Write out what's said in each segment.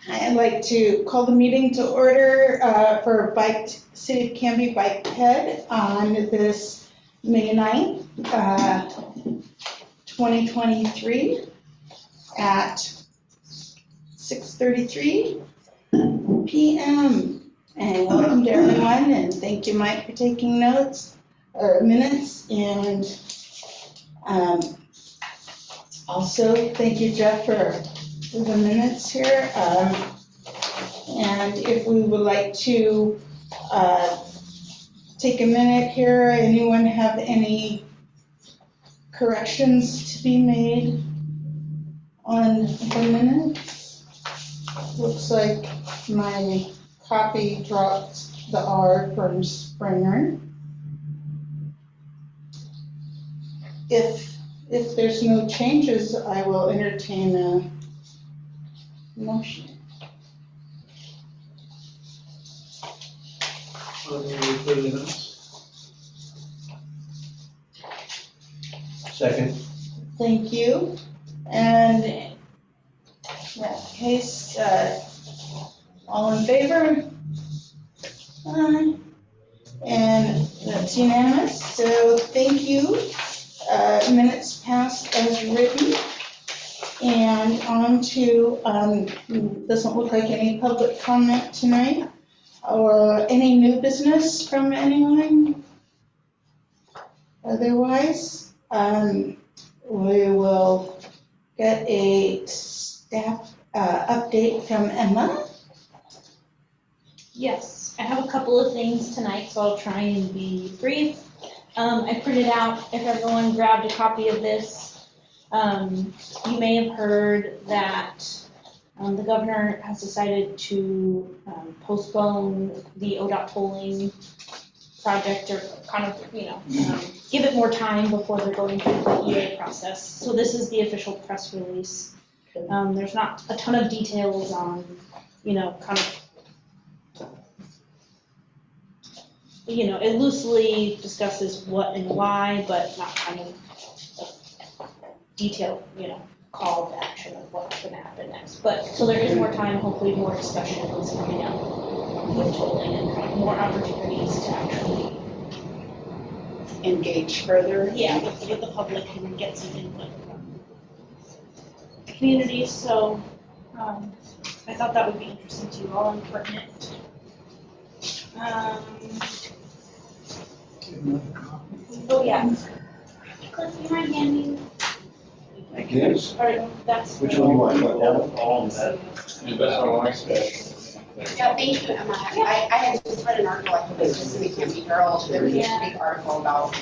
I'd like to call the meeting to order for City of Canby Bike Head on this May 9th, 2023 at 6:33 p.m. And welcome to everyone, and thank you, Mike, for taking notes or minutes, and also thank you, Jeff, for the minutes here. And if we would like to take a minute here, anyone have any corrections to be made on the minutes? Looks like my copy dropped the R from Springer. If there's no changes, I will entertain a motion. Second. Thank you. And in that case, all in favor? Aye. And that's unanimous, so thank you. Minutes passed as written. And on to, doesn't look like any public comment tonight, or any new business from anyone. Otherwise, we will get a staff update from Emma. Yes, I have a couple of things tonight, so I'll try and be brief. I printed out, if everyone grabbed a copy of this, you may have heard that the governor has decided to postpone the ODOT tolling project, or kind of, give it more time before they're going through the EA process. So this is the official press release. There's not a ton of details on, kind of, it loosely discusses what and why, but not kind of a detailed, call to action of what's going to happen next. But, so there is more time, hopefully more discussion is coming up with tolling and kind of more opportunities to actually Engage further. Yeah, with the public and get some input from the community. So I thought that would be interesting to you all and pertinent. Oh yeah. Cliff, you mind handing? Thank you. All right, that's. Which one do you want? All of that? Yeah, thank you, Emma. I had just read an article, I think it was just in the Canby Herald, there was a big article about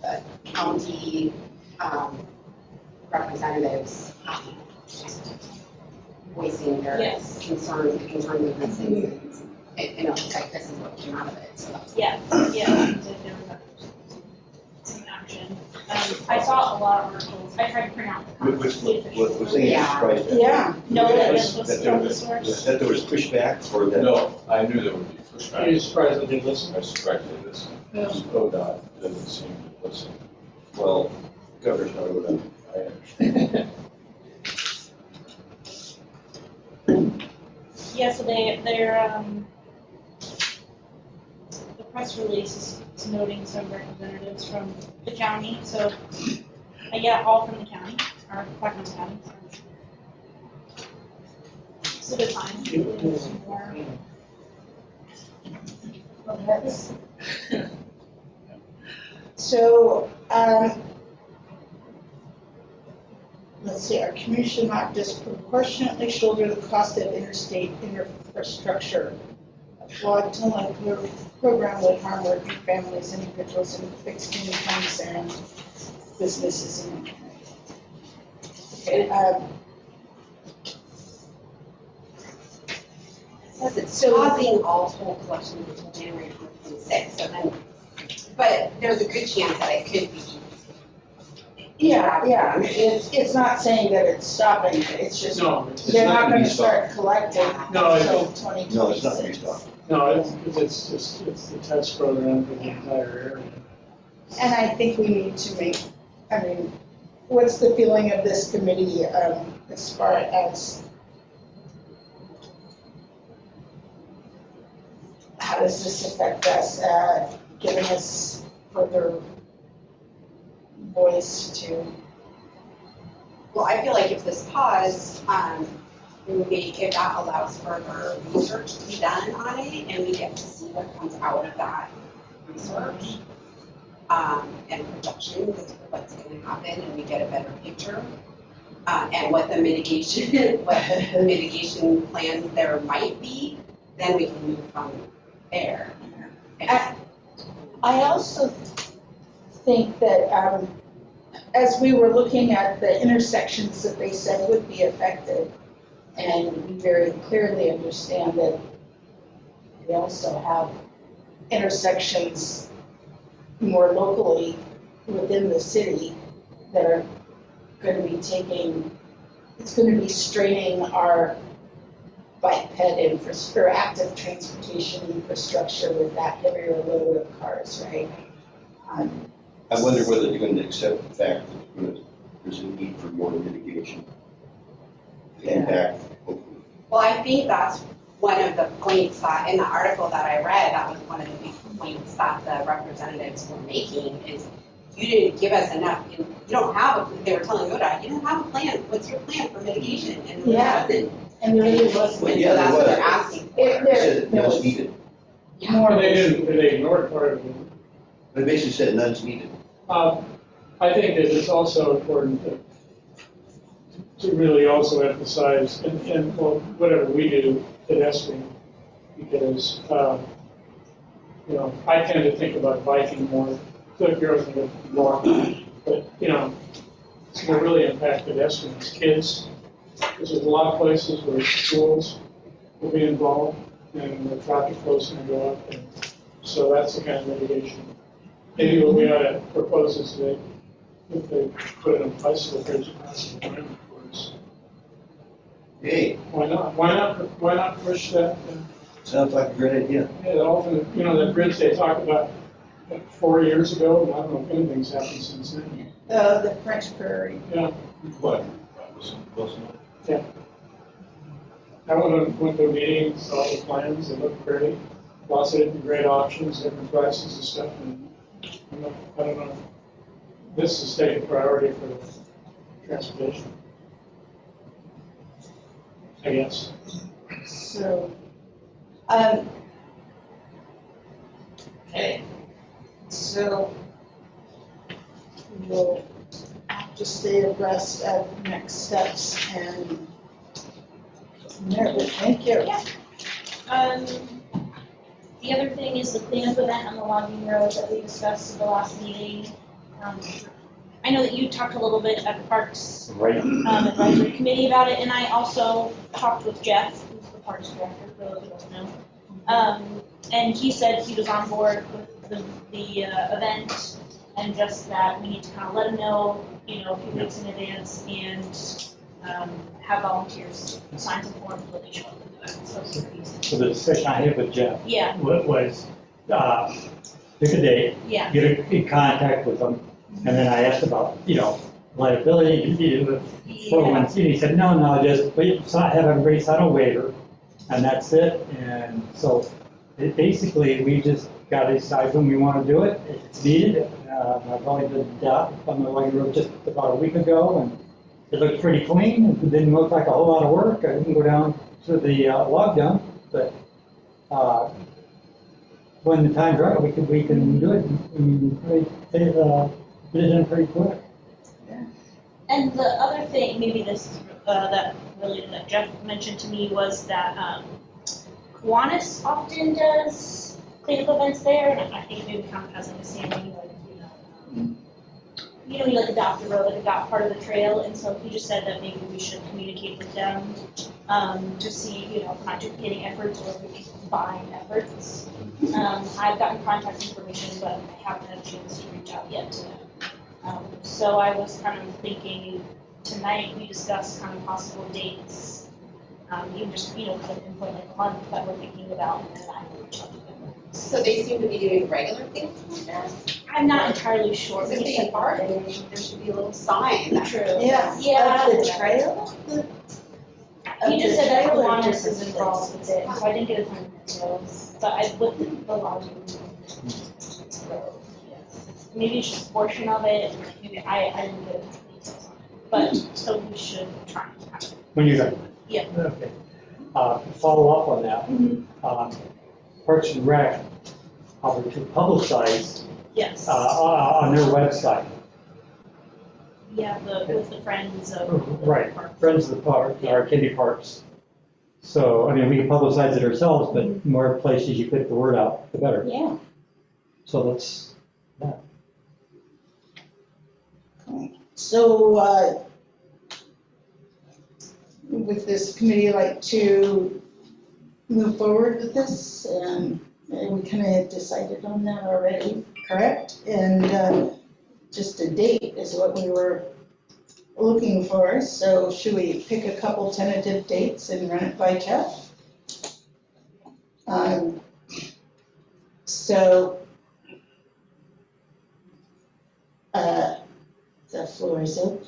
the county representatives voicing their concern with this, and like this is what came out of it, so that's. Yeah. Some action. I saw a lot of articles. I tried to print out the Was there any Yeah. surprise? Yeah. No, that this was That from the source. that there was pushback or that? No, I knew there would be pushback. Are you surprised that they listened? I was surprised they listened. ODOT doesn't seem to listen. Well, governor's not over that. I understand. Yeah, so they're the press release is noting some representatives from the county, so all from the county, or Plaquemines County. It's a good time. Some more. So, let's see, our community should not disproportionately shoulder the cost of interstate infrastructure. A flawed tolling program would harm working families, individuals, and fixed incomes and businesses in the county. Okay, It says it's pausing all toll collection until January 2026, so then, but there's a good chance that it could be. yeah, it's not saying that it's stopping, it's just, No, they're not gonna start collecting No, until No, it's not to be 2026. stopped. no, it's the test program for the entire area. And I think we need to make, what's the feeling of this committee as far as how does this affect us, giving us further voice to, Well, I feel like if this pause, maybe if that allows further research to be done on it, and we get to see what comes out of that research, and projections as to what's gonna happen, and we get a better picture, and what the mitigation, plans there might be, then we can move from there. I also think that, as we were looking at the intersections that they said would be affected, and we very clearly understand that we also have intersections more locally within the city that are going to be it's going to be straining our bike ped infrastructure, active transportation infrastructure with that heavier load of cars, right? I wonder whether they're going to accept the fact that there's a need for more mitigation. The impact. Well, I think that's one of the points that, in the article that I read, that was one of the big points that the representatives were making, is you didn't give us enough, you don't have, they were telling ODOT, you don't have a plan, what's your plan for mitigation? And it wasn't. And there really wasn't. Well, yeah, So that's what there they're was. asking for. They said none's needed. More And they ignored part of it. They basically said none's needed. I think that it's also important to really also emphasize, and well, whatever we do, pedestrian, because, I tend to think about biking more, the girls think of more, but, it's going to really impact pedestrians, kids, because there's a lot of places where schools will be involved, and the traffic flow is going to go up, and so that's the kind of mitigation. Maybe what we ought to propose is that if they put in bicycle bridge across the line, of course. Hey, Why not? Why not push that? sounds like a great idea. Yeah, often, that bridge they talked about 4 years ago, and I don't know if anything's happened since then. the French Prairie. Yeah, What? Wilson? I went to a meeting, saw the plans, they looked great, lots of different great options, different prices and stuff, and I don't know. This is taking priority for transportation, I guess. So, okay. So, we'll just stay abreast of next steps and thank you. Yeah. The other thing is the cleanup event on the logging road that we discussed at the last meeting. I know that you talked a little bit at the Parks Advisory Committee about it, and I also talked with Jeff, who's the Parks Director, for those who don't know. And he said he was on board with the event, and just that we need to kind of let him know, a few weeks in advance, and have volunteers sign some forms so they show up to do it. So it's pretty easy. So the discussion I had with Jeff Yeah, was, pick a date, yeah. get in contact with them, and then I asked about, liability, for one, he said, no, just have everybody sign a waiver, and that's it. And so basically, we just got to decide when we want to do it, if it's needed. I've only been down on the logging road just about a week ago, and it looked pretty clean. It didn't look like a whole lot of work. I didn't go down to the log dump, but when the time's right, we can do it and put it in pretty quick. And the other thing, maybe this, that related that Jeff mentioned to me was that Kiwanis often does cleanup events there, and I think maybe kind of has like a standing, like, you like adopt the road, like adopt part of the trail, and so he just said that maybe we should communicate with them to see, not duplicating efforts or maybe combined efforts. I've gotten contact information, but I haven't had a chance to reach out yet to them. So I was kind of thinking tonight we discussed kind of possible dates, even just, kind of pinpoint like a month that we're thinking about, and then I will reach out to them. So they seem to be doing regular things like that? I'm not entirely sure. Because if they are, there should be a little sign that. True. Yeah. Yeah. Of the trail? He just the said that trailer Kiwanis is different involved with places. it, so I didn't get a ton of details, but I looked at the lodging. Maybe it's just a portion of it, maybe I didn't get a ton of details on it, but, so we should try to have it. When you're done? Yeah. Okay. Follow up on that, Parks and Rec, probably to publicize Yes, on their website. yeah, with the friends of. Right, Friends of the Park, our kiddie parks. So, I mean, we can publicize it ourselves, but the more places you put the word out, the better. Yeah. So that's, So, with this committee, like to move forward with this, and we kind of decided on that already, correct? And just a date is what we were looking for, so should we pick a couple tentative dates and run it by Jeff? So, the floor is open.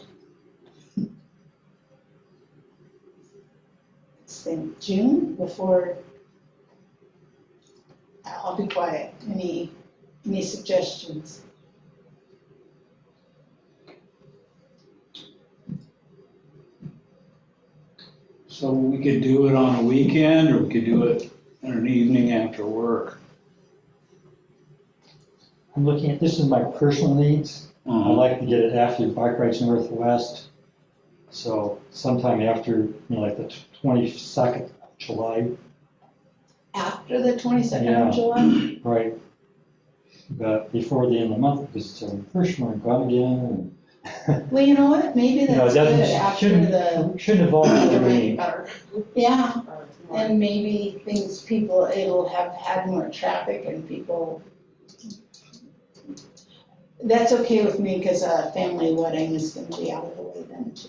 Think June before, I'll be quiet. Any suggestions? So we could do it on a weekend, or we could do it in an evening after work. I'm looking at, this is my personal needs. I like to get it after Bike Rides Northwest. So sometime after, like the 22nd of July, After the 22nd Yeah. of July? right? But before the end of the month, because it's the first one, gone again. Well, you know what? Maybe You know, that's it good doesn't, after the shouldn't involve the rain. rain. Better. Yeah, and maybe it'll have had more traffic and people. That's okay with me because a family wedding is going to be out of the way then too.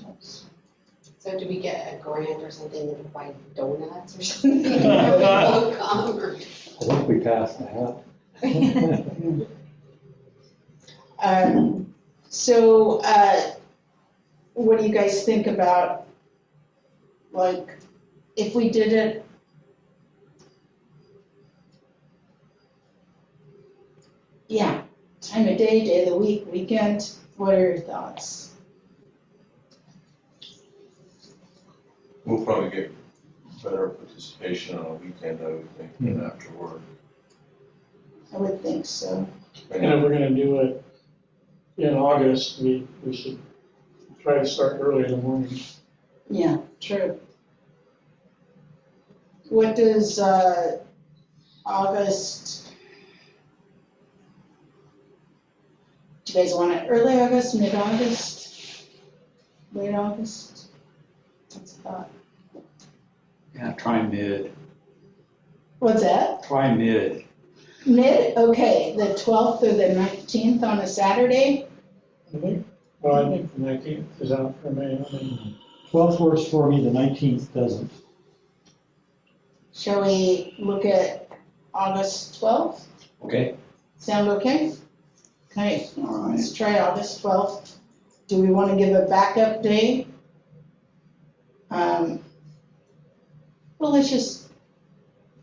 So do we get a grant or something to provide donuts or something? People come or- I think we passed that. So, what do you guys think about, like, if we did it? Yeah, time of day, day of the week, weekend, what are your thoughts? We'll probably get better participation on a weekend, I would think, than after work. I would think so. And if we're gonna do it in August, we should try to start early in the morning. Yeah, true. What does, August? Do you guys want it early August, mid-August, late August? What's the thought? Yeah, try mid, What's that? try mid. Mid, okay, the 12th or the 19th on a Saturday? Well, I think the 19th is out for me. I mean, 12th works for me, the 19th doesn't. Shall we look at August 12th? Okay. Sound okay? Okay, let's try August 12th. Do we want to give a backup day? Well, let's just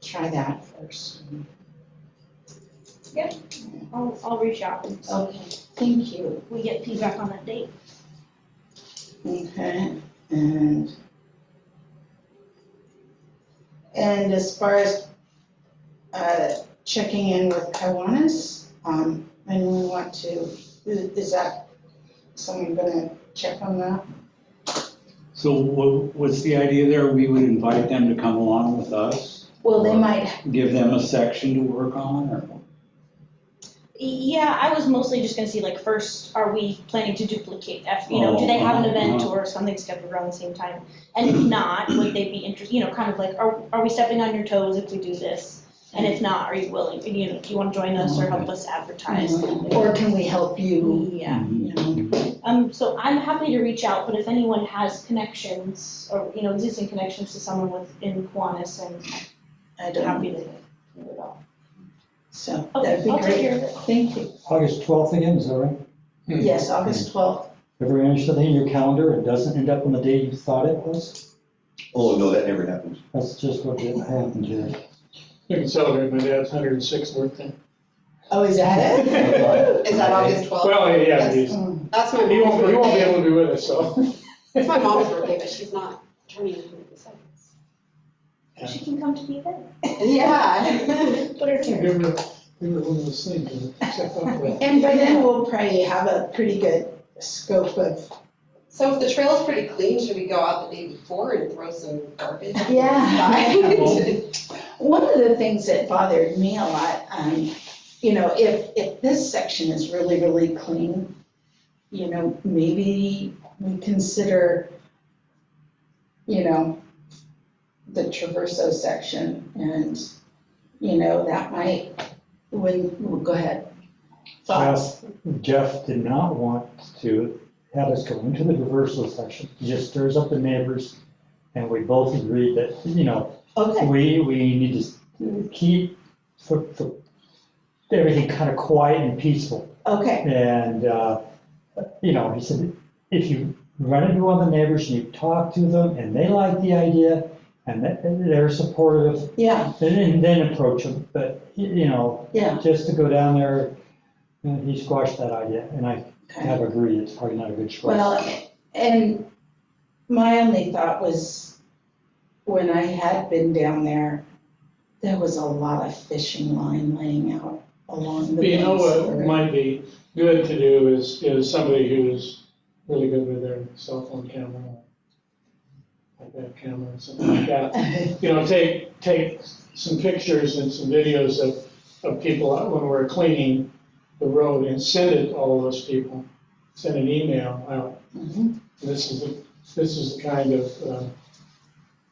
try that first. I'll reach out and Okay, thank you. we get feedback on that date. Okay, and as far as checking in with Kiwanis, anyone want to, is that someone gonna check on that? So what's the idea there? We would invite them to come along with us? Well, they Or might, Give them a section to work on, or? Yeah, I was mostly just gonna see, like, first, are we planning to duplicate do they have an event or something scheduled around the same time? And if not, would they be interested, kind of like, are we stepping on your toes if we do this? And if not, are you willing, do you wanna join us or help us advertise? or can we help you? Yeah, You know, so I'm happy to reach out, but if anyone has connections or, existing connections to someone within Kiwanis, I I'm don't happy know, to do it all. so Okay, that'd be I'll take great. care of it. Thank you. August 12th again, is that right? Yes, August 12th. Everyone understand in your calendar, it doesn't end up on the day you thought it was? Oh, no, that never happens. That's just what happened here. You can celebrate my dad's 106th birthday. Oh, is that it? Is that August 12th? Well, yeah, That's- he's, That's my he mom's won't be birthday. able to be with us, so. It's my mom's birthday, but she's not turning 106. She can come to the event. Yeah. Put her to. Give her one of those things to check off that. And by then, we'll probably have a pretty good scope of, So if the trail's pretty clean, should we go out the day before and throw some garbage? Yeah. One of the things that bothered me a lot, you know, if this section is really, really clean, you know, maybe we consider, you know, the Traverso section and, you know, that might, well, go ahead. Thoughts? Jeff did not want to have us go into the reversal section. He just stirs up the neighbors, and we both agreed that, you know, Okay, we need to keep everything kind of quiet and peaceful. okay, And, you know, he said, if you run into one of the neighbors and you talk to them and they like the idea and they're supportive, yeah, then approach them. But, you know, yeah, just to go down there, he squashed that idea. And I okay. have agreed, it's probably not a good choice. Well, and my only thought was, when I had been down there, there was a lot of fishing line laying out along the But you know banks of what the river. might be good to do is somebody who's really good with their cell phone camera, iPad camera, or something like that. You know, take some pictures and some videos of people when we're cleaning the road and send it to all those people. Send an email out. Mhm. This is the kind of,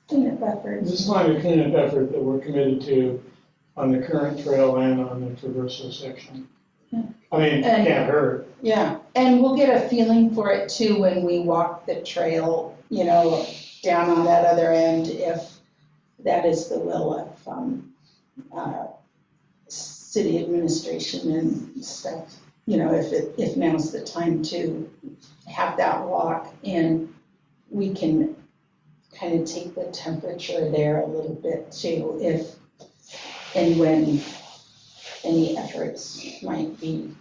Cleanup efforts. this is the kind of cleanup effort that we're committed to on the current trail and on the Traverso section. Yeah. I mean, And- can't hurt. Yeah, and we'll get a feeling for it too when we walk the trail, you know, down on that other end, if that is the will of city administration and stuff. You know, if now's the time to have that walk, and we can kind of take the temperature there a little bit too, if and when any efforts might be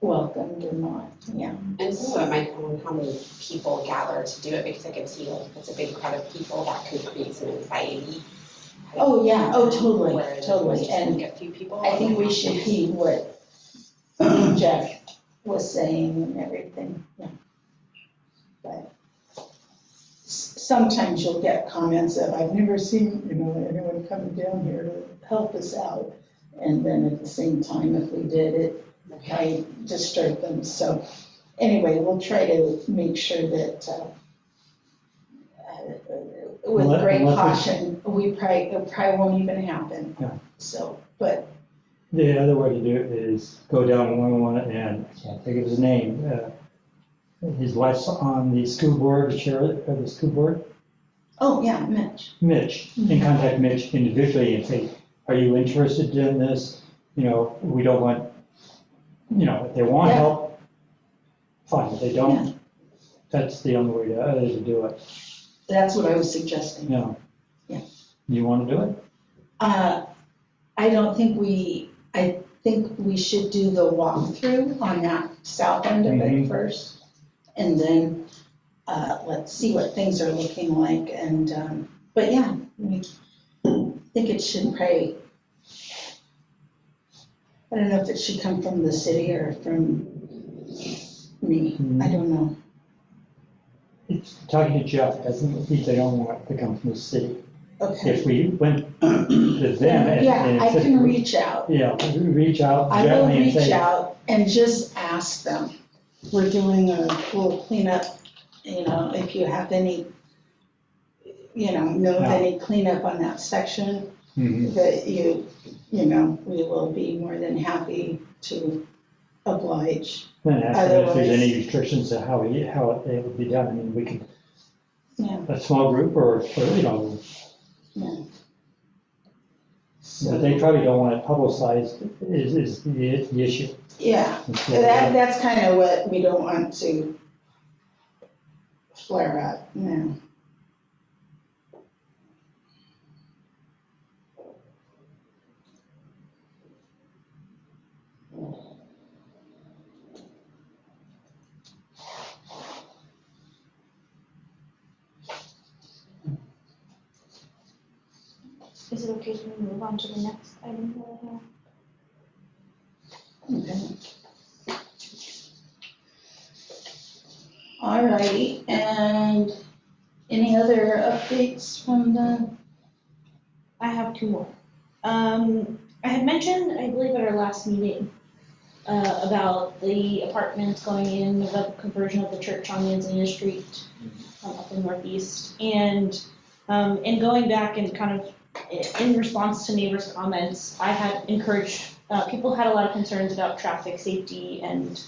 welcomed or not, yeah. And some of it might come on how many people gather to do it, because I can see like if it's a big crowd of people, that could create some anxiety. Oh, yeah, oh, totally, Whereas if it's totally, just and like a few people. I think we should heed what Jeff was saying and everything, yeah. But sometimes you'll get comments of, I've never seen, you know, anyone coming down here to help us out. And then at the same time, if we did, it might disturb them. So anyway, we'll try to make sure that with great Unless we- caution, it probably won't even happen. Yeah. So, but The other way to do it is go down one and I can't think of his name. His wife's on the school board, the chair of the school board. oh, yeah, Mitch. Mitch, and contact Mitch individually and say, are you interested in this? You know, we don't want, you know, if they want Yeah. help, fine, if they don't, that's the only way to do it, That's what I was suggesting. you know. Yeah. You want to do it? I don't think I think we should do the walkthrough on that south end of it Mhm. first. And then, let's see what things are looking like and, but yeah, we think it should probably, I don't know if it should come from the city or from me, I don't know. It's talking to Jeff, doesn't mean they don't want it to come from the city. Okay. If we went to them and. Yeah, and I said- can reach out. Yeah, reach out I will gently and reach say, out and just ask them. We're doing a little cleanup, you know, if you have any, you know of any cleanup on that section, mhm. that you know, we will be more than happy to oblige. Then ask them if there's Otherwise- any restrictions to how it would be done. I mean, we could, Yeah, a small group or, you know, yeah. but they probably don't want it publicized is the issue. Yeah, And so, that's kind of what we don't want to flare up, no. is it okay if we move on to the next item that I have? All righty, and any other updates from the, I have two more. I had mentioned, I believe at our last meeting, about the apartments going in, about the conversion of the church on Manzanita Street, up in Northeast. And going back and kind of in response to neighbors' comments, I had encouraged, people had a lot of concerns about traffic safety and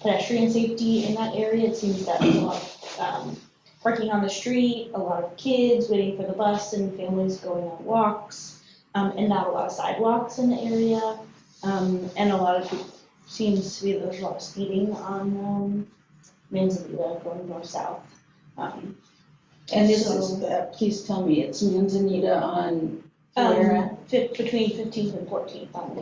pedestrian safety in that area. It seems that there's a lot of parking on the street, a lot of kids waiting for the bus and families going on walks, and not a lot of sidewalks in the area. And a lot of people, seems to be there's a lot of speeding on Manzanita going north-south. and this is, please tell me, it's Manzanita on where? Between 15th and 14th on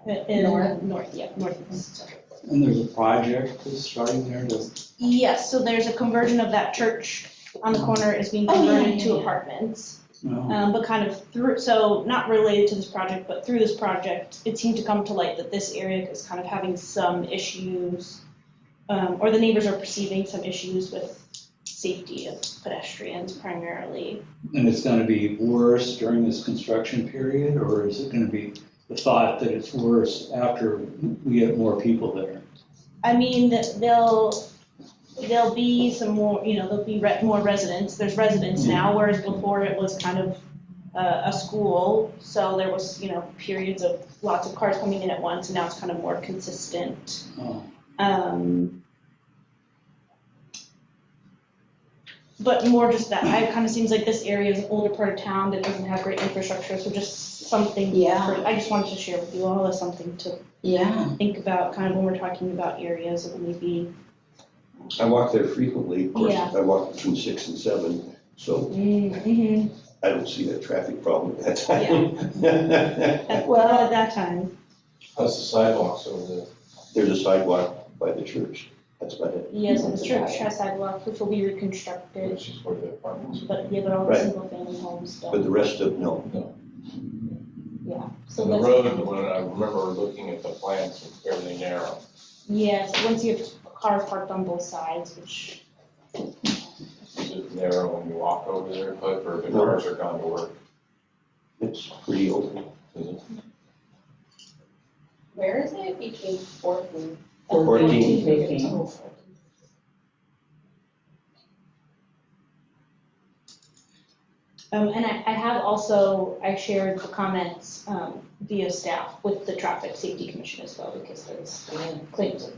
Manzanita. North? North, yeah, northeast. And there's a project that's starting there to, Yes, so there's a conversion of that church on the corner is being Oh, yeah, converted to yeah, yeah. apartments. you know, But kind of through, so not related to this project, but through this project, it seemed to come to light that this area is kind of having some issues, or the neighbors are perceiving some issues with safety of pedestrians primarily. and it's gonna be worse during this construction period, or is it gonna be the thought that it's worse after we get more people there? I mean, there'll be some more, there'll be more residents. There's residents now, whereas before it was kind of a school. So there was, periods of lots of cars coming in at once, and now it's kind of more consistent. Oh, But more just that, it kind of seems like this area is an older part of town that doesn't have great infrastructure, so just something. Yeah. I just wanted to share with you all as something to Yeah, think about, kind of when we're talking about areas that maybe. I walk there frequently, of course, Yeah. I walk between 6 and 7, so Mm-hmm. I don't see that traffic problem at that time. Well, at that time. How's the sidewalks over there? There's a sidewalk by the church, that's about it. Yes, and the church has sidewalks, which will be reconstructed, Which is where the apartments are. but all the Right. single-family homes But don't, the rest of, no. yeah. So And the that's- road, when I remember looking at the plans, it's fairly narrow. Yes, once you have cars parked on both sides, which, Is it narrow when you walk over there, Cliff, or the No. cars are gone to work? It's pretty open. Is it? Where is it between 4th and? 14. 15. and I have also, I shared the comments, via staff with the Traffic Safety Commission as well, because there's claims of,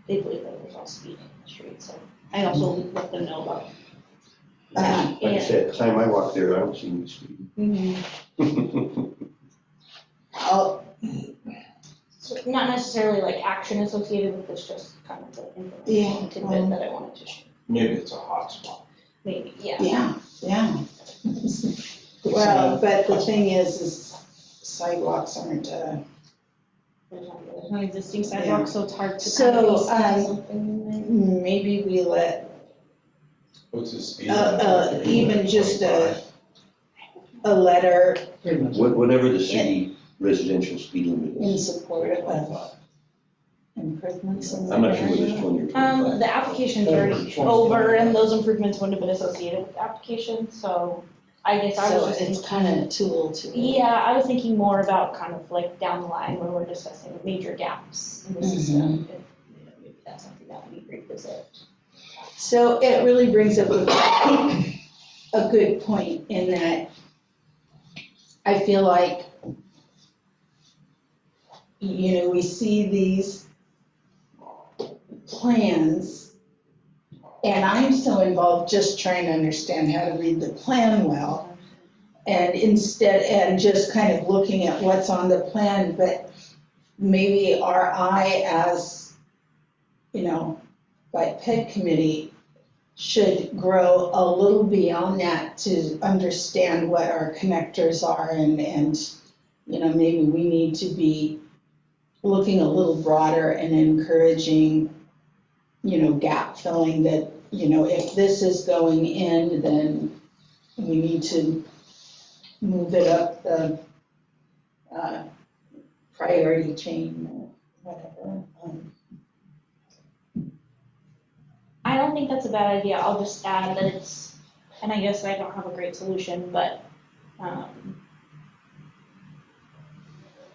they believe that there's all speeding in the street, so I also let them know about. Like I said, the time I walk there, I don't see any speed. I'll, So not necessarily like action associated with this, just kind of the Yeah, information tidbit that I wanted to share. Maybe it's a hot spot. Maybe, yeah. yeah. Well, but the thing is sidewalks aren't, There's no existing sidewalk, so it's hard to So, kind of see something. maybe we let, What's the speed? even just a letter Pretty much. Whatever the city residential speed limit in is. support of improvements in I'm that not sure whether it's area. 20 or 25. The application's already over, and those improvements wouldn't have been associated with the application, so I guess I was So just it's thinking. kind of tool to. Yeah, I was thinking more about kind of like down the line when we're discussing major gaps in the system. If, maybe that's something that we revisit. So it really brings up a good point in that I feel like, we see these plans, and I'm so involved just trying to understand how to read the plan well, and just kind of looking at what's on the plan, but maybe our eye as, by PED committee should grow a little beyond that to understand what our connectors are and maybe we need to be looking a little broader and encouraging, gap filling that, if this is going in, then we need to move it up the priority chain or whatever. I don't think that's a bad idea. I'll just add that it's, and I guess I don't have a great solution, but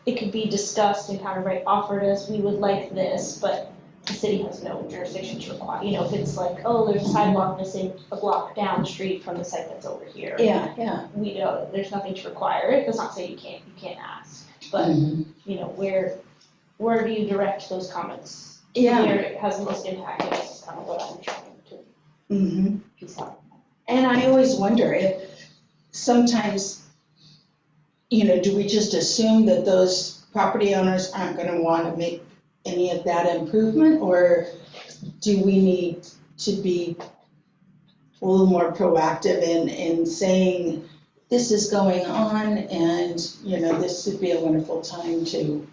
it could be discussed and kind of offered as we would like this, but the city has no jurisdiction to require, if it's like, oh, there's a sidewalk missing a block down the street from the site that's over here. Yeah. We don't, there's nothing to require. It does not say you can't ask, but, where do you direct those comments? Yeah. Where it has the most impact, is kind of what I'm trying to Mm-hmm. piece out. And I always wonder if sometimes, do we just assume that those property owners aren't gonna wanna make any of that improvement? Or do we need to be a little more proactive in saying, this is going on and, this would be a wonderful time to,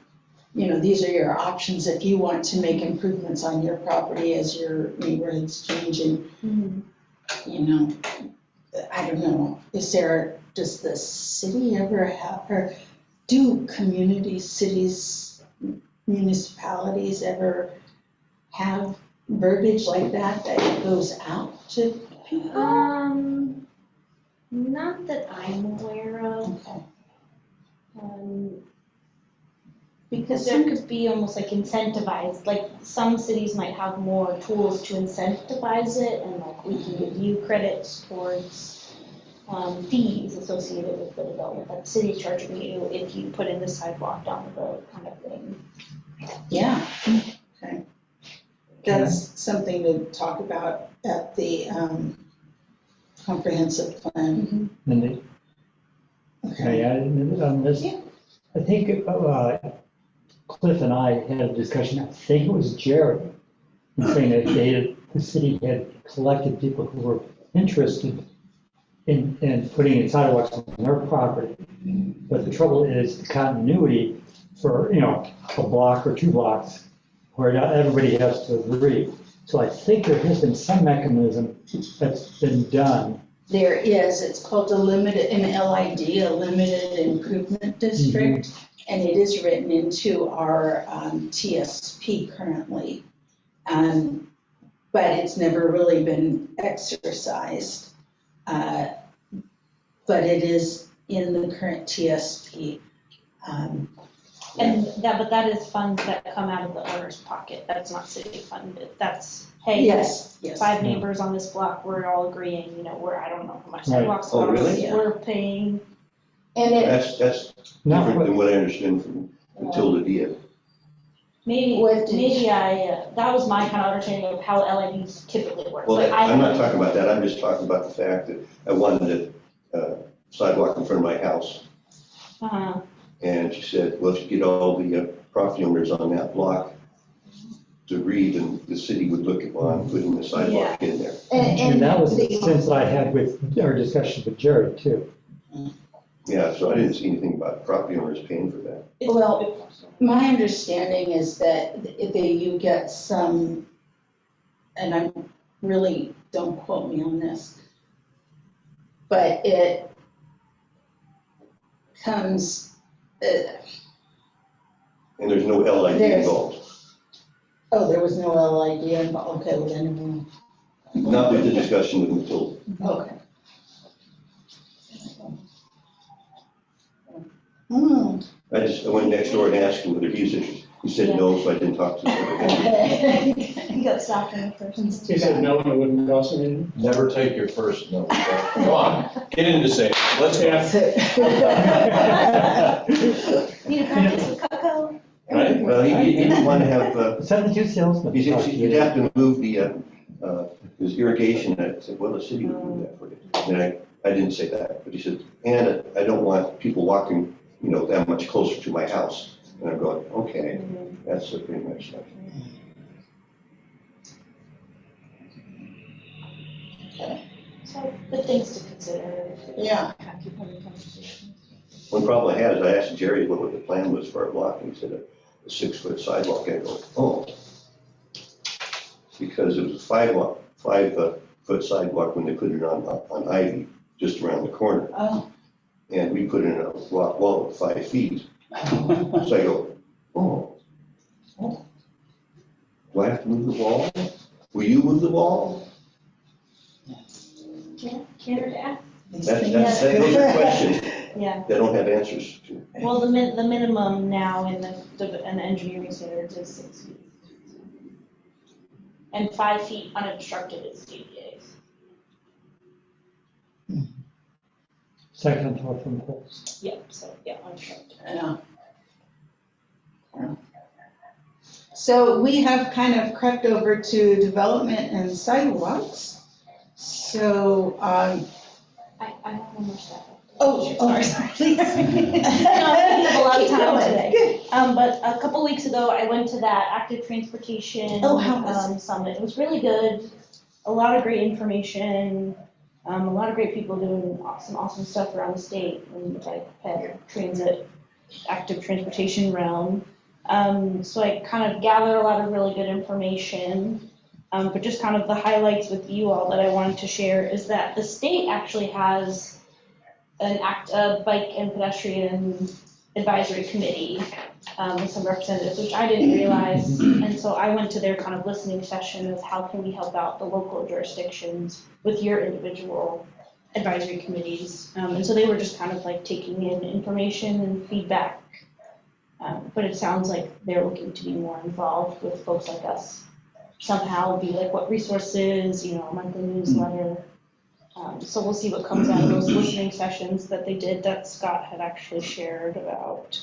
these are your options if you want to make improvements on your property as your neighborhood's changing. I don't know, does the city ever have, or do communities, cities, municipalities ever have verbiage like that goes out to people? Not that I'm aware of. Okay. Because There could be almost like incentivized, like some cities might have more tools to incentivize it, and like we can give you credits towards fees associated with the development, like the city's charging you if you put in the sidewalk down the road kind of thing. Yeah, okay. That's something to talk about at the comprehensive plan. And Okay. on this, Yeah. I think Cliff and I had a discussion, I think it was Jerry, saying that the city had collected people who were interested in putting in sidewalks on their property. But the trouble is the continuity for, a block or 2 blocks where not everybody has to agree. So I think there has been some mechanism that's been done. There is, it's called an LID, a limited improvement district, and it is written into our TSP currently. But it's never really been exercised. But it is in the current TSP. But that is funds that come out of the owner's pocket. That's not city funded. That's, hey, Yes. 5 neighbors on this block, we're all agreeing, I don't know how much Right. sidewalks Oh, cost. really? Yeah. We're paying. And That's different than what I understand from Matilda Dia. Maybe, What did- that was my kind of understanding of how LIDs typically work. Well, but I I'm not haven't- talking about that, I'm just talking about the fact that I wanted a sidewalk in front of my house. Uh-huh. And she said, well, if you get all the property owners on that block to agree, then the city would look on putting the sidewalk in there. And that was the sense that I had with our discussion with Jerry too. Yeah, so I didn't see anything about property owners paying for that. Well, my understanding is that you get some, and I really, don't quote me on this, but it comes, And there's no LID There's- involved. there was no LID involved, okay, well then, Not with the discussion with Matilda. okay. Hmm. I went next door and asked him whether he's interested. He said no, so I didn't talk to him. You got stopped in the first. He said no, and it wouldn't cost anything. Never take your first no. Come on, get into say, let's go. Need to practice with Coco? Right? Well, he didn't want to have, 72 salesmen. you'd have to move his irrigation. I said, well, the city would do that for you. And I didn't say that, but he said, and I don't want people walking, that much closer to my house. And I'm going, okay, that's pretty much stuff. So, good things to consider. Yeah. Kind of keep having conversations. One problem I had is I asked Jerry what the plan was for our block, and he said a 6-foot sidewalk. And I go, oh. Because it was a 5-foot sidewalk when they put it on Ivy, just around the corner. Oh, and we put in a rock wall of 5 feet. So I go, oh. Do I have to move the wall? Will you move the wall? Care to ask? Those are questions Yeah, that don't have answers to. well, the minimum now in the engineering standards is 6 feet. And 5 feet unobstructed is ADA. Second thought from Chris. Yep, so, yeah, unobstructed. Yeah. So we have kind of crept over to development and sidewalks. So, I have one more step. sorry, please. No, we have a lot of Keep time going. today. Good. But a couple weeks ago, I went to that active transportation Oh, how was it? summit. It was really good. A lot of great information. A lot of great people doing some awesome stuff around the state in the transit, active transportation realm. So I kind of gathered a lot of really good information. But just kind of the highlights with you all that I wanted to share is that the state actually has a bike and pedestrian advisory committee with some representatives, which I didn't realize. And so I went to their kind of listening session of how can we help out the local jurisdictions with your individual advisory committees. And so they were just kind of like taking in information and feedback. But it sounds like they're looking to be more involved with folks like us. Somehow be like what resources, a monthly newsletter. So we'll see what comes out of those listening sessions that they did that Scott had actually shared about.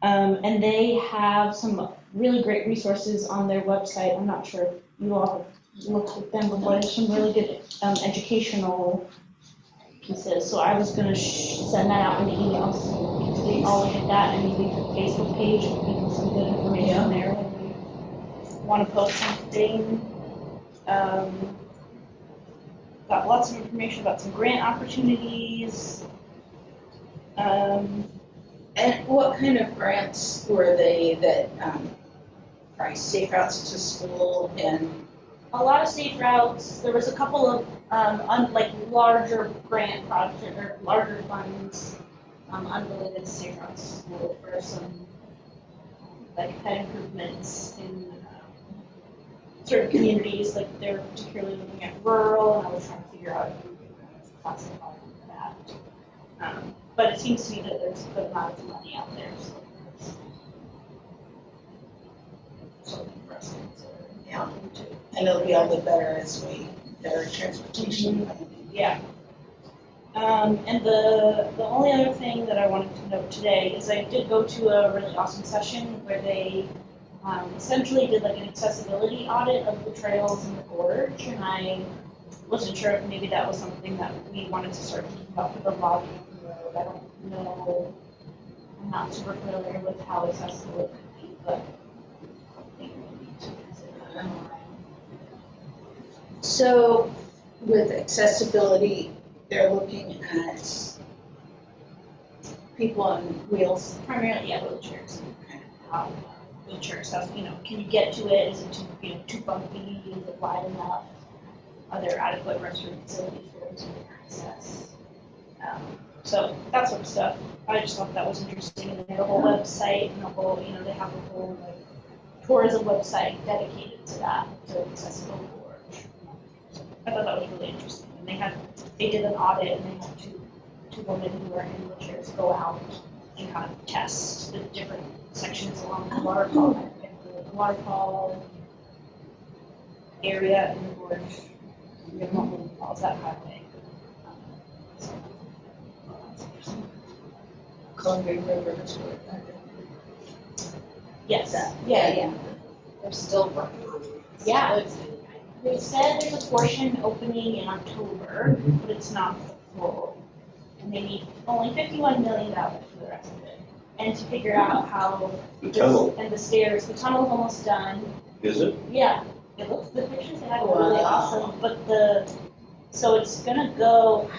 And they have some really great resources on their website. I'm not sure if you all have looked at them before. There's some really good educational pieces. So I was gonna send that out in the emails. So we all look at that and maybe the Facebook page will give you some good information there when we want to post something. Got lots of information about some grant opportunities. And what kind of grants were they that, are safe routes to school and? A lot of safe routes. There was a couple of larger grant projects or larger funds unrelated to safe routes to school for some like pet improvements in certain communities. Like they're particularly looking at rural, and I was trying to figure out if we could classify that. But it seems to me that there's a good amount of money out there. So it's something for us to consider. Yeah. And it'll be all the better as better transportation. Yeah. And the only other thing that I wanted to note today is I did go to a really awesome session where they essentially did like an accessibility audit of the trails in the gorge, and I wasn't sure if maybe that was something that we wanted to start thinking about for the logging road. I don't know, I'm not super familiar with how accessible it could be, but I think we need to consider that. So with accessibility, they're looking at people on wheels. Primarily, yeah, wheelchairs. Wheelchairs, can you get to it? Is it too bumpy? Is it wide enough? Are there adequate restroom facilities for them to access? So that sort of stuff. I just thought that was interesting. And they have a whole website and they have a whole tourism website dedicated to that, to accessible gorge. So I thought that was really interesting. And they did an audit and they had two women who are in wheelchairs go out and kind of test the different sections along the waterfall area in the gorge. We have multiple calls that highway. Columbia River. Yes. Yeah. They're still working on it. Yeah. They said there's a portion opening in October, but it's not full. And they need only $51 million for the rest of it. And to figure out how The tunnel, and the stairs, the tunnel's almost done. is it? Yeah, it looks, the pictures they had were really awesome, but so it's gonna go.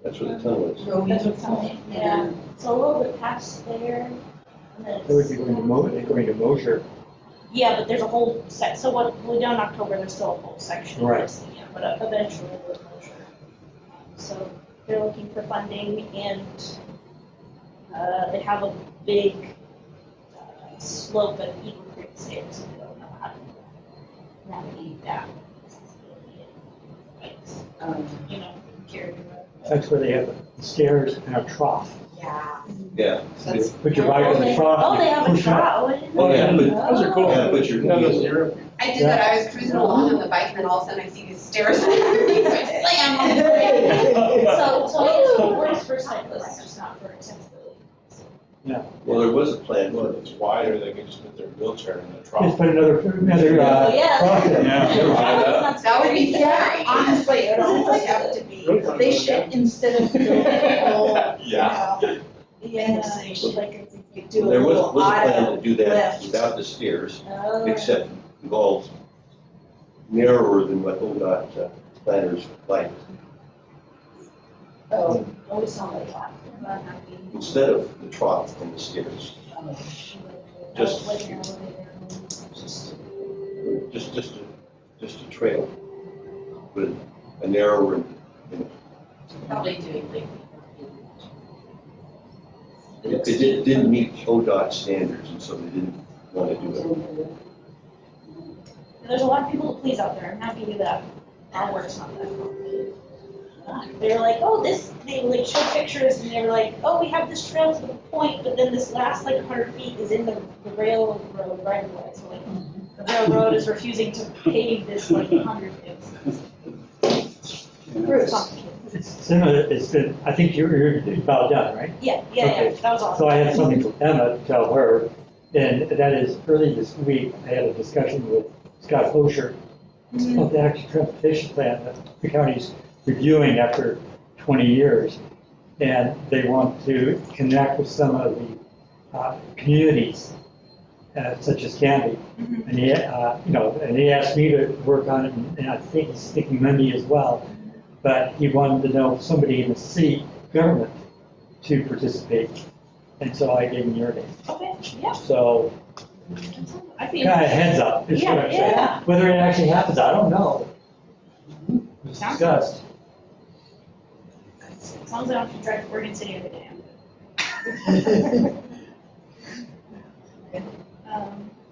That's where the tunnel is. That's what's coming, yeah, so a little bit past there. And then They would be going to they're going to Mosher. Yeah, but there's a whole so what we do in October, there's still a whole section. Right. Missing, yeah, but eventually we'll closure. So they're looking for funding and, they have a big, slope at Eagle Creek stairs, and they don't know how to navigate that. You know, carry the road. That's where they have the stairs and a trough. Yeah. Yeah. That's, Put your bike in the trough. Oh, they and have a push it up. trough. I didn't know Oh, yeah, that. but- Those are cool. Yeah, but you're- None of those Europe. I did that, I was cruising along on the bike and then all of a sudden I see these stairs and everything, so I slam on the brake. So I guess it works for cyclists, just not for accessibility. Well, there was a plan, Well, but if it's wider, they can just put their wheelchair in the Just trough. put another Oh, yeah. cross in. That would be scary. Honestly, it would almost have to be efficient instead of building a whole, you know, Yeah, like, you do a there was little a plan auto to do that lift. without the stairs, oh. except involved narrower than what ODOT planners like. Oh, always sound like that. Not happy. Instead of the trough and the stairs, Just- Like an elevator. just a trail with a narrower, Probably doing like. it didn't meet ODOT standards, and so they didn't want to do it. There's a lot of people to please out there. I'm happy with that. Our work's not that complicated. They were like, oh, they like showed pictures and they were like, oh, we have this trail to the point, but then this last like 100 feet is in the railroad right away. So like the railroad is refusing to pave this like 100 feet. Very complicated. I think you're about done, right? Yeah, Okay. that was awesome. So I had something for Emma to tell her, and that is early this week, I had a discussion with Scott Hosher of the active transportation plan that the county's reviewing after 20 years. And they want to connect with some of the communities, such as Canby. Mhm. And he asked me to work on it, and I think he's thinking Monday as well. But he wanted to know somebody in the city government to participate. And so I gave him your name. Okay, yeah. So, I think. kind of heads up, is what I'm saying. Yeah. Whether it actually happens, I don't know. It's Sounds- discussed. As long as I don't have to drive to Oregon City every day.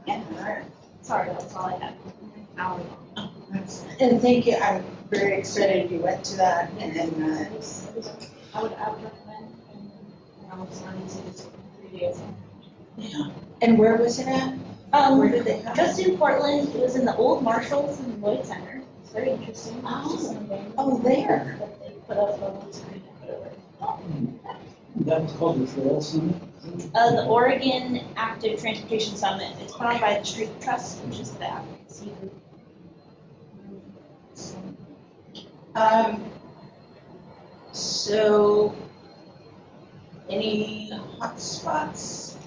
Yeah. Sorry, that's all I had. Hour long. And thank you, I'm very excited you went to that, and I would recommend, and I was learning to do 3 days. and where was it at? Where did they have Just it? in Portland, it was in the old Marshalls in Lloyd Center. It's very interesting. Oh. Just some things Oh, there. that they put up on the screen and put over. That was called the Trail Summit? The Oregon Active Transportation Summit, it's put on by the Street Trust, which is the advocacy group. So, any hot spots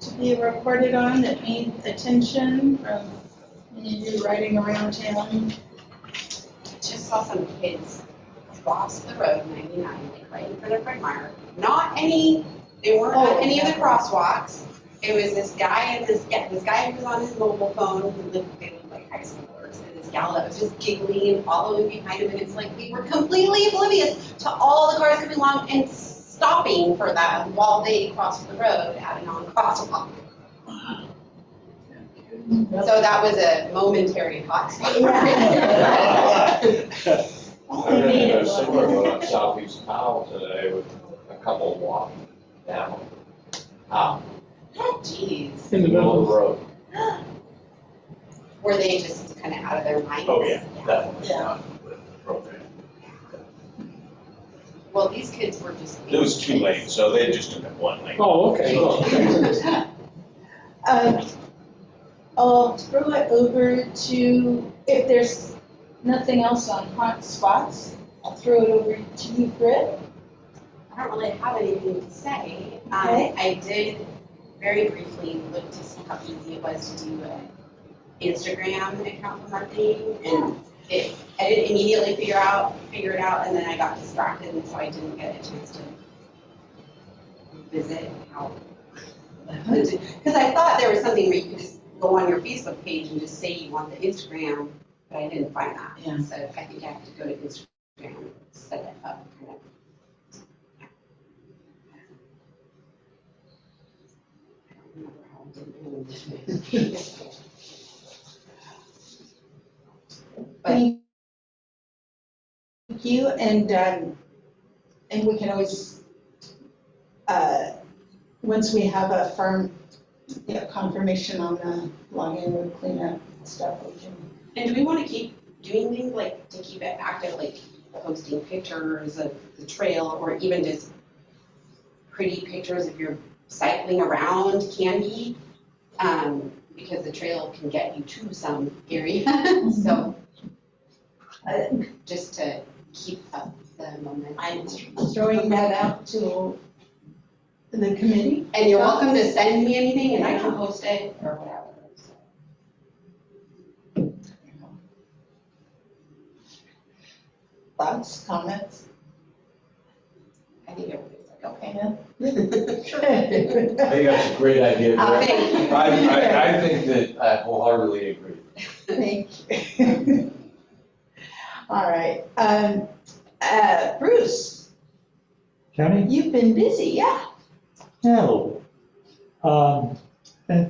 to be reported on that need attention from any of you riding around town? Just saw some kids cross the road 99, like right in front of Fred Meyer. They weren't on any of the crosswalks. It was this guy and this guy who was on his mobile phone who they looked like high schoolers, and this gal that was just giggling and following behind him, and it's like they were completely oblivious to all the cars coming along and stopping for them while they crossed the road at a non-crosswalk. So that was a momentary hot spot. I read a similar one on Southeast Powell today with a couple walking down, Jeez. In the middle of the middle. road. Were they just kind of out of their minds? Oh, yeah, definitely Yeah. not with the program. Well, these kids were just. It was 2 lanes, so they just took it 1 lane. Oh, okay. I'll throw it over to, if there's nothing else on hot spots, I'll throw it over to you, Britt. I don't really have anything to say. Okay. I did very briefly look to see how easy it was to do an Instagram account for marketing, and I didn't immediately figure it out, and then I got distracted, and so I didn't get a chance to visit how. Because I thought there was something where you could just go on your Facebook page and just say you want the Instagram, but I didn't find that. Yeah. So I think I have to go to Instagram and set it up. I don't remember how I did it. But Thank you, and we can always, once we have a firm, confirmation on the login and cleanup stuff, we can. And do we want to keep doing things like to keep it active, like posting pictures of the trail or even just pretty pictures if you're cycling around Candy? Because the trail can get you to some area. So just to keep up the momentum. I'm throwing that out to the committee. And you're welcome to send me anything and I can post it or whatever. Thoughts, comments? I think everybody's like, okay. I think that's a great idea. Thank you. I think that I wholeheartedly agree. Thank you. All right, Bruce, County? you've been busy, yeah. No. And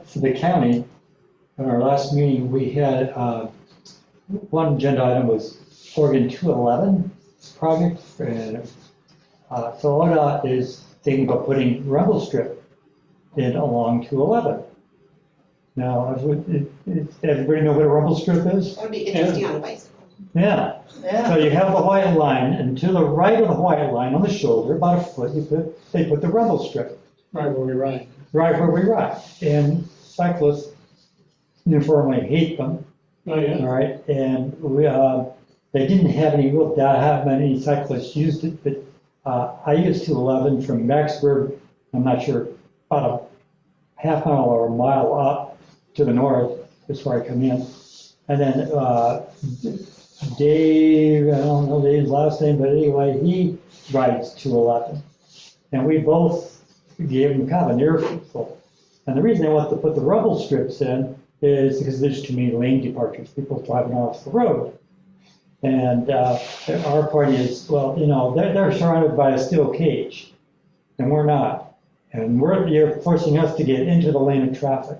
for the county, in our last meeting, we had, one agenda item was Oregon 211 project. And so ODOT is thinking about putting rumble strip in along 211. Now, everybody know what a rumble strip is? That would be interesting on a bicycle. Yeah. So you have the white line, and to the right of the white line on the shoulder, about a foot, they put the rumble strip. Right where we ride. Right where we ride. And cyclists uniformly hate them, Oh, yeah. all right? And we, they didn't have any real data how many cyclists used it, but I used 211 from Maxburg, I'm not sure, about a half mile or a mile up to the north is where I come in. And then Dave, I don't know Dave's last name, but anyway, he rides 211. And we both gave him kind of an earful. And the reason I want to put the rumble strips in is because there's too many lane departures, people driving off the road. And our party is, well, you know, they're surrounded by a steel cage, and we're not. And you're forcing us to get into the lane of traffic.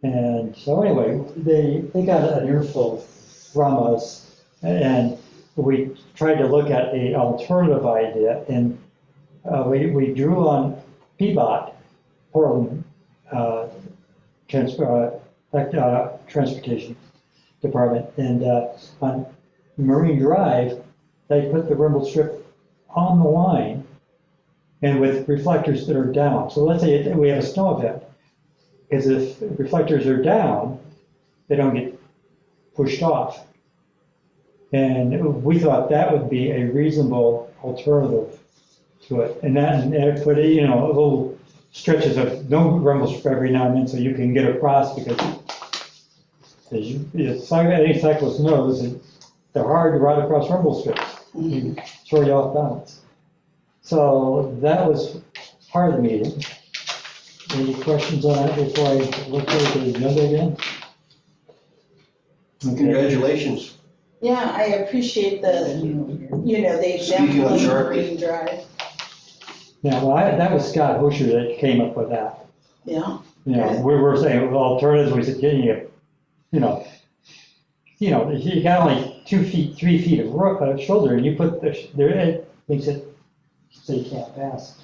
And so anyway, they got an earful from us, and we tried to look at an alternative idea, and we drew on PBOT, Portland Transportation Department, and on Marine Drive, they put the rumble strip on the line and with reflectors that are down. So let's say we have a snow event, because if reflectors are down, they don't get pushed off. And we thought that would be a reasonable alternative to it. And that put, you know, little stretches of no rumble strip every now and then so you can get across, because any cyclist knows that they're hard to ride across rumble strips. You throw you off balance. So that was part of the meeting. Any questions on that before I look at the agenda again? Okay. Congratulations. Yeah, I appreciate the, the Speaking example of of Sharpie. Marine Drive. Yeah, well, that was Scott Hosher that came up with that. Yeah. You know, we were saying alternatives, we said, you got only 2 feet, 3 feet of shoulder, and you put it makes it so you can't pass.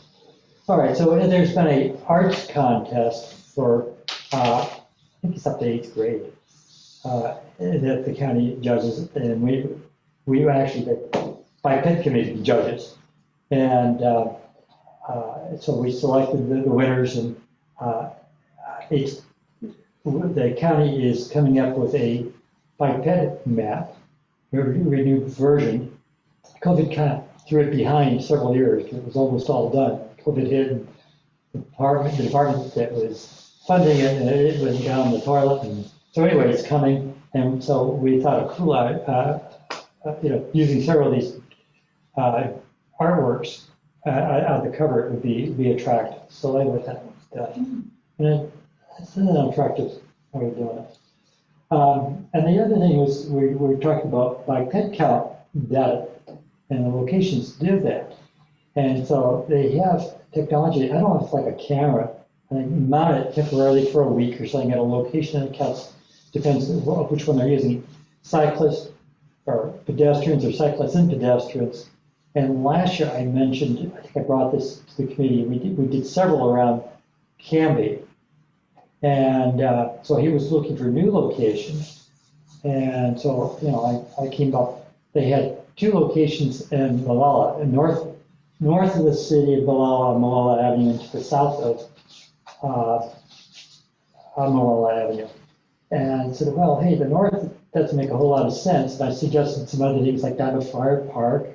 All right, so there's been a arts contest for, I think it's up to 8th grade, that the county judges, and we actually, the by pit committee judges. And so we selected the winners, and the county is coming up with a biped map, a renewed version. COVID kind of threw it behind several years, because it was almost all done. COVID hit, and the department that was funding it, and it went down the toilet. And so anyway, it's coming, and so we thought a cool, using several of these artworks on the cover, it would be attractive. So they went that done. And it's an attractive how we're doing it. And the other thing was, we were talking about by pet count data, and the locations do that. And so they have technology, I don't know if it's like a camera, and they mount it temporarily for a week or something at a location that counts, depends on which one they're using, cyclists or pedestrians or cyclists and pedestrians. And last year I mentioned, I think I brought this to the committee, we did several around Canby. And so he was looking for new locations. And so, you know, I came up, they had 2 locations in Malala, north of the city of Malala Avenue, and to the south of Malala Avenue. And I said, well, hey, the north doesn't make a whole lot of sense. And I suggested some other things like Fire Park,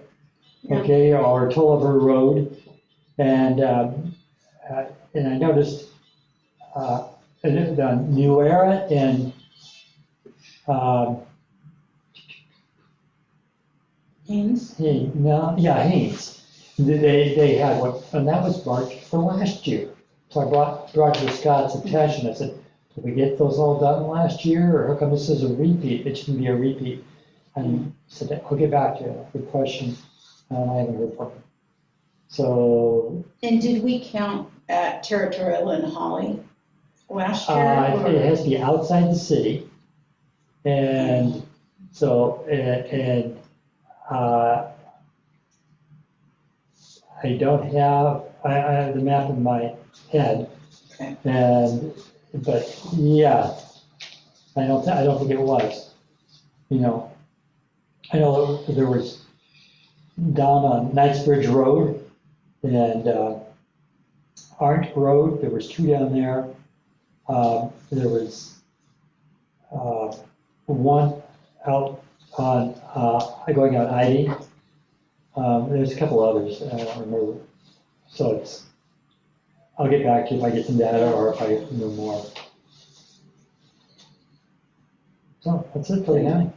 okay, or Tolliver Road. And I noticed the New Era and Haynes? Haynes. They had one, and that was marked for last year. So I brought to Scott's attention. I said, did we get those all done last year, or how come this is a repeat? It shouldn't be a repeat. And he said, I'll get back to you. Good question. I haven't heard from him. So. And did we count at Territorial and Holly last year? It has to be outside the city. And so, I don't have, I have the map in my head. Okay. But yeah, I don't think it was, you know. I know there was down on Knightsbridge Road and Arndt Road, there was 2 down there. There was one out on going out Ivy. There's a couple others, I don't remember. So I'll get back to you if I get some data or if I know more. So that's it for the county.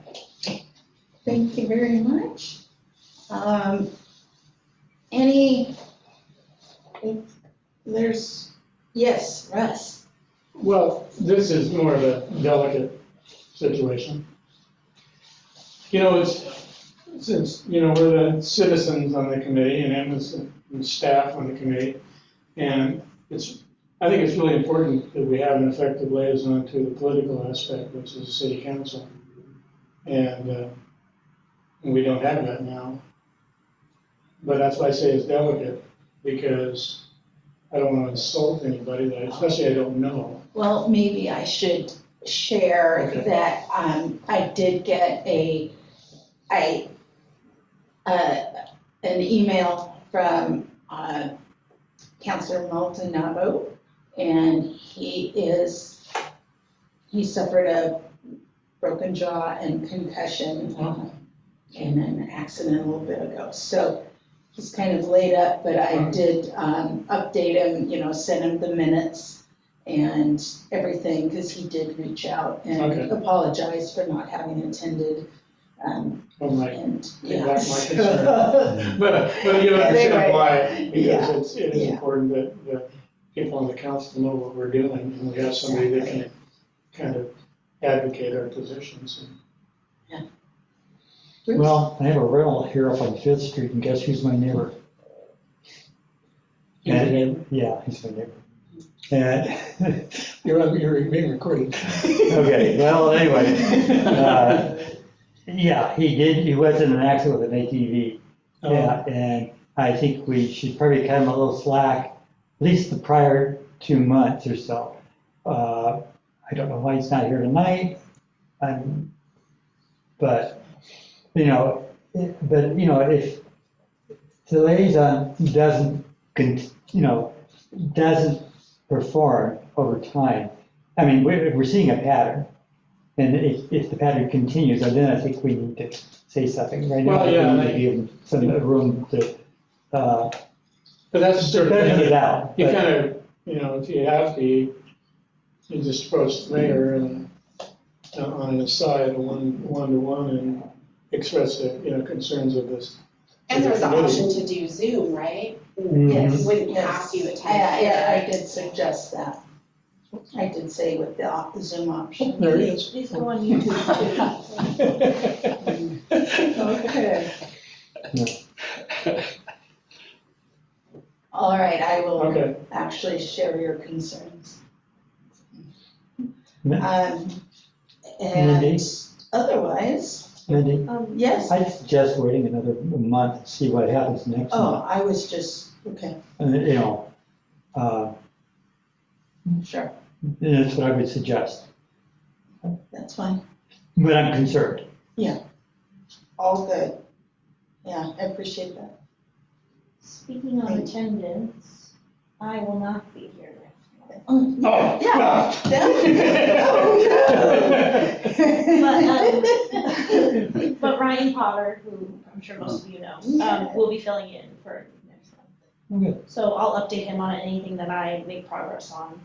Thank you very much. Yes, Russ. Well, this is more of a delicate situation. You know, since, you know, we're the citizens on the committee and Emma's the staff on the committee, and I think it's really important that we have an effective liaison to the political aspect, which is the city council. And we don't have that now. But that's why I say it's delicate, because I don't want to insult anybody, especially I don't know. Well, maybe I should share Okay. that I did get an email from Councilor Maldonado, and he suffered a broken jaw and concussion in an accident a little bit ago. So he's kind of laid up, but I did update him, you know, send him the minutes and everything, because he did reach out and Okay. apologize for not having attended. Oh, my. And That's my concern. But you understand Anyway, why, yeah, because it is yeah. important that the people on the council know what we're doing, and we have somebody that can kind of advocate our positions. Bruce? Well, I have a rental here up on 5th Street, and guess who's my neighbor? He's your neighbor? Yeah, he's my neighbor. And You're being recorded. okay, well, anyway, yeah, he was in an accident with an ATV. Yeah, and I think we should probably cut him a little slack, at least the prior 2 months or so. I don't know why he's not here tonight, but, you know, if the liaison doesn't perform over time, I mean, we're seeing a pattern. And if the pattern continues, then I think we need to say something. Right now, Well, yeah, we need to give him some room to, But that's the sort of better thing, it out. you But- kind of, you know, if you have to, you just approach the mayor and on an aside, one-to-one, and express the, you know, concerns of this. And there's the option to do Zoom, right? Mhm. You wouldn't Yes. have to attend I here. did suggest that. I did say with the Zoom option. There he is. Please go on YouTube Okay. All right, I will Okay, actually share your concerns. Mindy? And otherwise, Mindy, too. yes, I suggest waiting another month to see what happens next oh, month. I was just, okay, And, sure, that's what I would suggest, that's fine, but I'm concerned. all good. Yeah, I appreciate that. Speaking of attendance, I will not be here next month. Oh, Oh, yeah, definitely. But Ryan Potter, who I'm sure most of you know, will be filling in for next month. Okay. So I'll update him on anything that I make progress on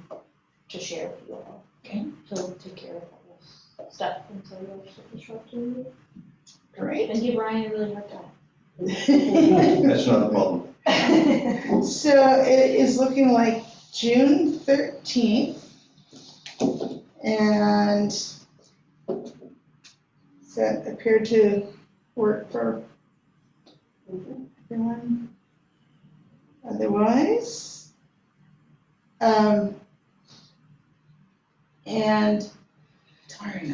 to share with you all. Okay. He'll take care of all this stuff until you're disrupting you. Great. And give Ryan a really hard time. That's not a problem. So it is looking like June 13th. And does that appear to work for everyone? Otherwise? And darn,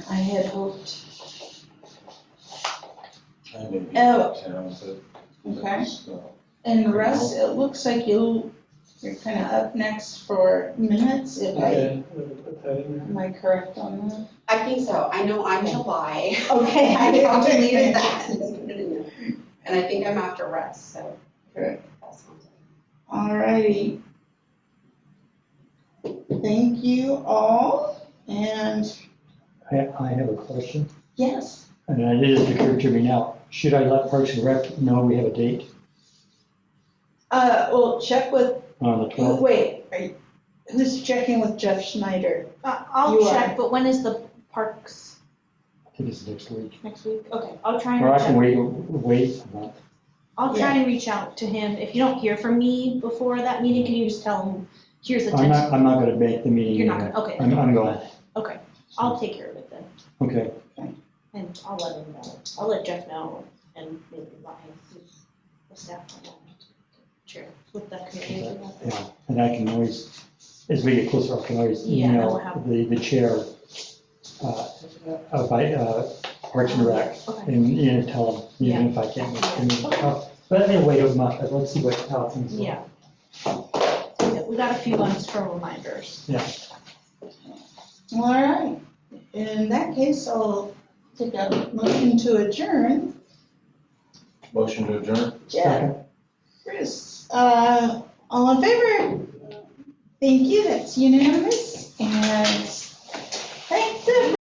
I had hoped. I may be Oh. out of town, but. Okay. And Russ, it looks like you're kind of up next for minutes, if I, okay, we'll put that in am I correct on that? I think so. I know I'm July. Okay. I calculated that. And I think I'm after Russ, so. Good. that sounds good. All righty. Thank you all, and I have a question, yes, and it just occurred to me now. Should I let Parks and Rec know we have a date well, check with, on the 12th? wait, who's checking with Jeff Schneider? I'll You check, are. but when is the parks I think it's next week. next week? Okay, I'll try and Or I reach can out. wait a month. I'll try and reach out to him. If you don't hear from me before that meeting, can you just tell him, here's the I'm text? not gonna make the meeting. You're not anyway. gonna, okay, I'm going, okay. I'll take care of it then, okay. and I'll let him know. I'll let Jeff know, and maybe Ryan, who's the staff on that, chair with the committee. Yeah, and I can always, as we get closer, I can always Yeah, that will email happen. the chair by Parks and Rec Okay. and tell them, even if I can't make the meeting. But anyway, wait a month, let's see how things go. Yeah. Yeah, we got a few months for reminders. Yeah. All right, in that case, I'll take a motion to adjourn. Motion to adjourn? Jeff, Second. Chris, all in favor? Thank you, that's unanimous, and thanks, everyone.